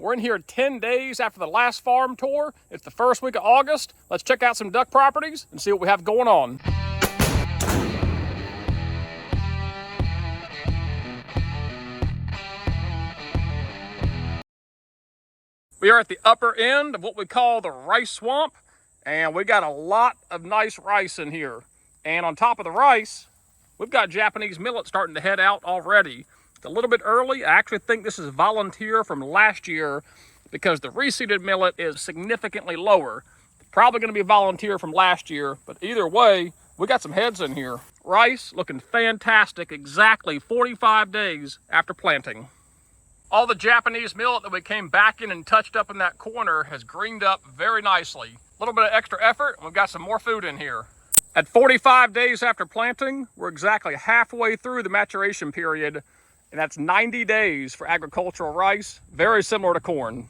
We're in here 10 days after the last farm tour. It's the first week of August. Let's check out some duck properties and see what we have going on. We are at the upper end of what we call the rice swamp, and we got a lot of nice rice in here. And on top of the rice, we've got Japanese millet starting to head out already. It's a little bit early. I actually think this is volunteer from last year because the reseeded millet is significantly lower. Probably going to be volunteer from last year, but either way, we got some heads in here. Rice looking fantastic exactly 45 days after planting. All the Japanese millet that we came back in and touched up in that corner has greened up very nicely. A little bit of extra effort, and we've got some more food in here. At 45 days after planting, we're exactly halfway through the maturation period, and that's 90 days for agricultural rice, very similar to corn.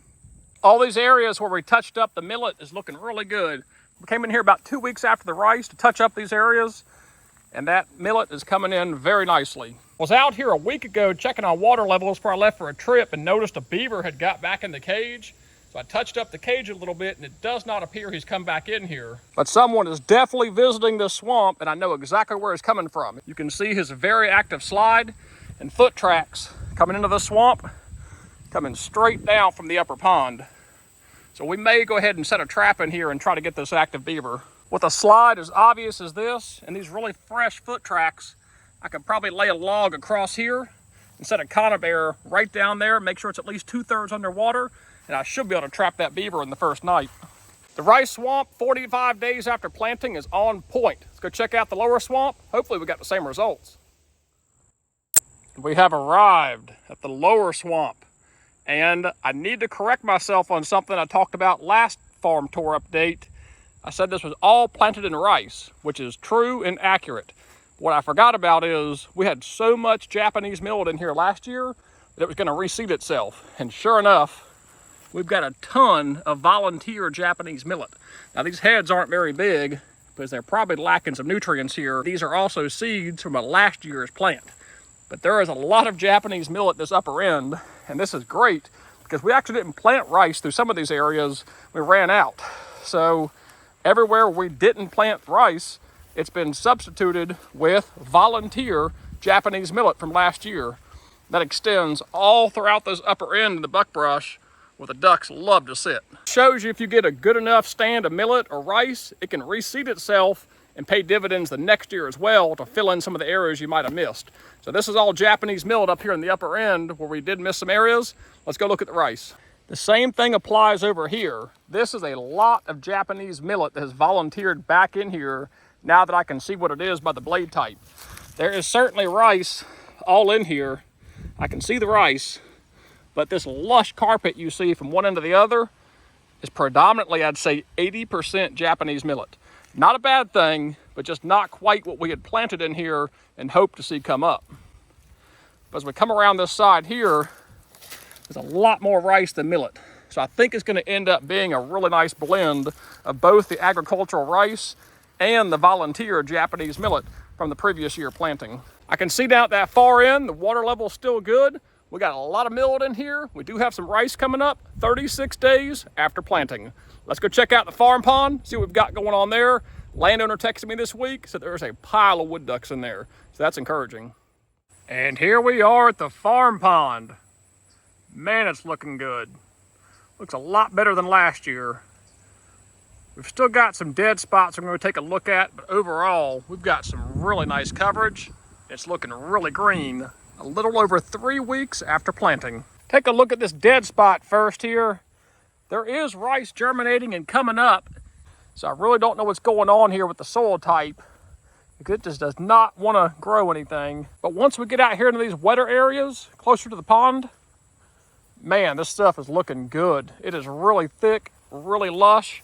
All these areas where we touched up the millet is looking really good. We came in here about 2 weeks after the rice to touch up these areas, and that millet is coming in very nicely. I was out here a week ago checking on water levels before I left for a trip and noticed a beaver had got back in the cage. So I touched up the cage a little bit, and it does not appear he's come back in here. But someone is definitely visiting this swamp, and I know exactly where he's coming from. You can see his very active slide and foot tracks coming into the swamp, coming straight down from the upper pond. So we may go ahead and set a trap in here and try to get this active beaver. With a slide as obvious as this and these really fresh foot tracks, I could probably lay a log across here and set a conibear right down there, make sure it's at least 2/3 underwater, and I should be able to trap that beaver in the first night. The rice swamp 45 days after planting is on point. Let's go check out the lower swamp. Hopefully we got the same results. We have arrived at the lower swamp, and I need to correct myself on something I talked about last farm tour update. I said this was all planted in rice, which is true and accurate. What I forgot about is we had so much Japanese millet in here last year that it was going to reseed itself. And sure enough, we've got a ton of volunteer Japanese millet. Now these heads aren't very big because they're probably lacking some nutrients here. These are also seeds from a last year's plant. But there is a lot of Japanese millet this upper end, and this is great because we actually didn't plant rice through some of these areas. We ran out. So everywhere we didn't plant rice, it's been substituted with volunteer Japanese millet from last year. That extends all throughout this upper end of the buckbrush where the ducks love to sit. Shows you if you get a good enough stand of millet or rice, it can reseed itself and pay dividends the next year as well to fill in some of the areas you might have missed. So this is all Japanese millet up here in the upper end where we did miss some areas. Let's go look at the rice. The same thing applies over here. This is a lot of Japanese millet that has volunteered back in here now that I can see what it is by the blade type. There is certainly rice all in here. I can see the rice, but this lush carpet you see from one end to the other is predominantly, I'd say, 80% Japanese millet. Not a bad thing, but just not quite what we had planted in here and hoped to see come up. But as we come around this side here, there's a lot more rice than millet. So I think it's going to end up being a really nice blend of both the agricultural rice and the volunteer Japanese millet from the previous year planting. I can see down at that far end, the water level is still good. We got a lot of millet in here. We do have some rice coming up 36 days after planting. Let's go check out the farm pond, see what we've got going on there. Landowner texted me this week, said there's a pile of wood ducks in there. So that's encouraging. And here we are at the farm pond. Man, it's looking good. Looks a lot better than last year. We've still got some dead spots I'm going to take a look at, but overall, we've got some really nice coverage. It's looking really green, a little over 3 weeks after planting. Take a look at this dead spot first here. There is rice germinating and coming up, so I really don't know what's going on here with the soil type, because it just does not want to grow anything. But once we get out here into these wetter areas, closer to the pond, man, this stuff is looking good. It is really thick, really lush,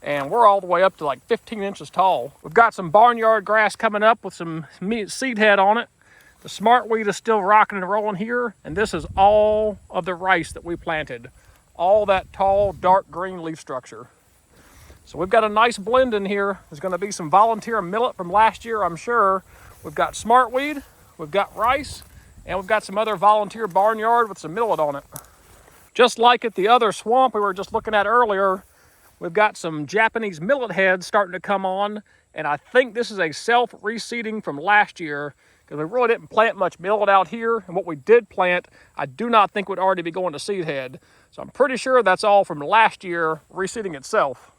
and we're all the way up to like 15 inches tall. We've got some barnyard grass coming up with some seed head on it. The smartweed is still rocking and rolling here, and this is all of the rice that we planted. All that tall, dark green leaf structure. So we've got a nice blend in here. There's going to be some volunteer millet from last year, I'm sure. We've got smartweed, we've got rice, and we've got some other volunteer barnyard with some millet on it. Just like at the other swamp we were just looking at earlier, we've got some Japanese millet heads starting to come on, and I think this is a self-reseeding from last year, because we really didn't plant much millet out here, and what we did plant, I do not think would already be going to seed head. So I'm pretty sure that's all from last year reseeding itself.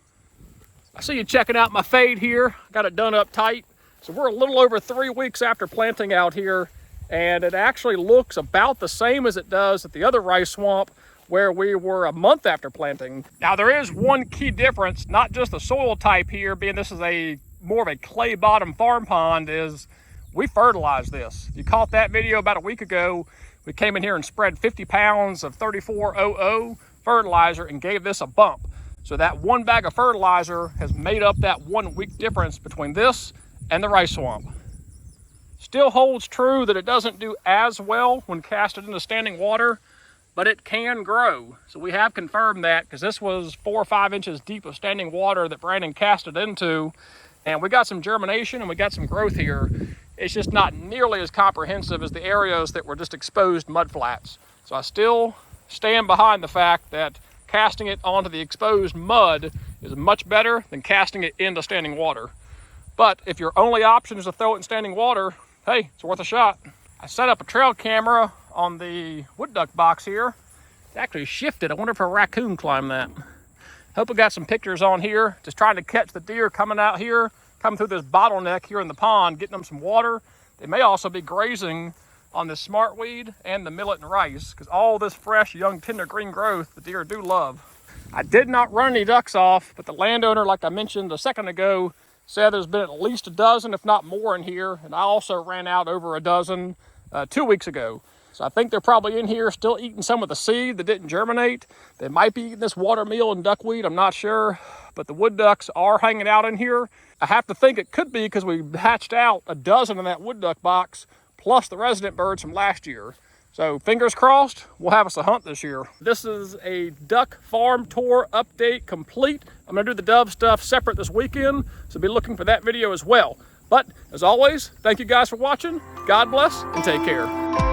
I see you checking out my fade here. Got it done up tight. So we're a little over 3 weeks after planting out here, and it actually looks about the same as it does at the other rice swamp where we were a month after planting. Now there is one key difference, not just the soil type here, being this is more of a clay bottom farm pond, is we fertilize this. If you caught that video about a week ago, we came in here and spread 50 pounds of 3400 fertilizer and gave this a bump. So that one bag of fertilizer has made up that 1 week difference between this and the rice swamp. Still holds true that it doesn't do as well when casted into standing water, but it can grow. So we have confirmed that, because this was 4 or 5 inches deep of standing water that Brandon casted into, and we got some germination and we got some growth here. It's just not nearly as comprehensive as the areas that were just exposed mud flats. So I still stand behind the fact that casting it onto the exposed mud is much better than casting it into standing water. But if your only option is to throw it in standing water, hey, it's worth a shot. I set up a trail camera on the wood duck box here. It's actually shifted. I wonder if a raccoon climbed that. Hope we got some pictures on here. Just trying to catch the deer coming out here, coming through this bottleneck here in the pond, getting them some water. They may also be grazing on this smartweed and the millet and rice, because all this fresh, young, tender green growth the deer do love. I did not run any ducks off, but the landowner, like I mentioned a second ago, said there's been at least a dozen, if not more, in here, and I also ran out over a dozen 2 weeks ago. So I think they're probably in here still eating some of the seed that didn't germinate. They might be eating this water meal and duckweed, I'm not sure, but the wood ducks are hanging out in here. I have to think it could be because we hatched out a dozen in that wood duck box, plus the resident birds from last year. So fingers crossed, we'll have us a hunt this year. This is a duck farm tour update complete. I'm gonna do the dove stuff separate this weekend, so be looking for that video as well. But as always, thank you guys for watching. God bless and take care.